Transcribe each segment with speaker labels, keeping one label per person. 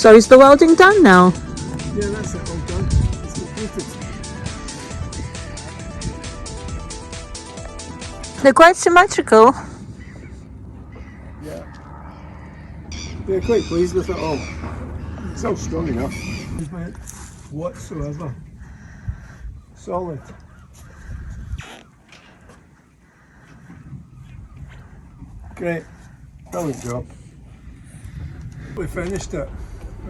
Speaker 1: So is the welding done now?
Speaker 2: Yeah, that's it, all done. It's completed.
Speaker 1: They're quite symmetrical.
Speaker 2: Yeah. They're quite pleased with it all. It's all strong enough. Movement whatsoever. Solid. Great. Brilliant job. We finished it.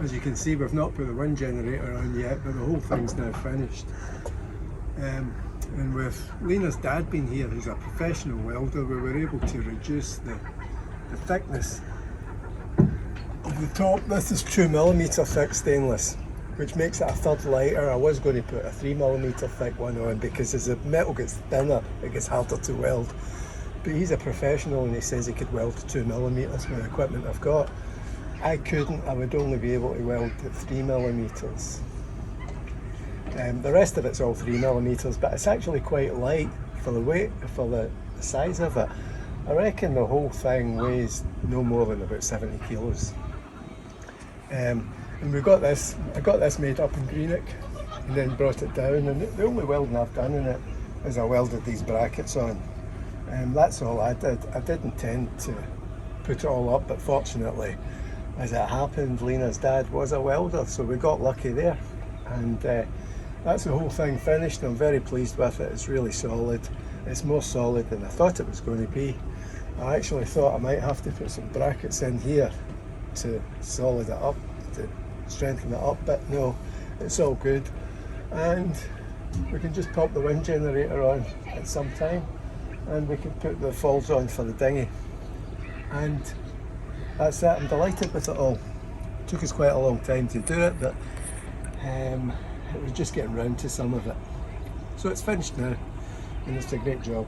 Speaker 2: As you can see, we've not put the wind generator on yet, but the whole thing's now finished. And with Lena's dad being here, who's a professional welder, we were able to reduce the thickness of the top. This is 2mm thick stainless, which makes it a third lighter. I was going to put a 3mm thick one on because as the metal gets thinner, it gets harder to weld. But he's a professional and he says he could weld 2mm with the equipment I've got. I couldn't, I would only be able to weld at 3mm. The rest of it's all 3mm, but it's actually quite light for the weight, for the size of it. I reckon the whole thing weighs no more than about 70 kilos. And we got this, I got this made up in Greenock and then brought it down, and the only welding I've done in it is I welded these brackets on. That's all I did. I did intend to put it all up, but fortunately, as it happened, Lena's dad was a welder, so we got lucky there. And that's the whole thing finished. I'm very pleased with it. It's really solid. It's more solid than I thought it was going to be. I actually thought I might have to put some brackets in here to solid it up, to strengthen it up, but no, it's all good. And we can just pop the wind generator on at some time, and we can put the falls on for the dinghy. And that's it. I'm delighted with it all. It took us quite a long time to do it, but it was just getting round to some of it. So it's finished now, and it's a great job.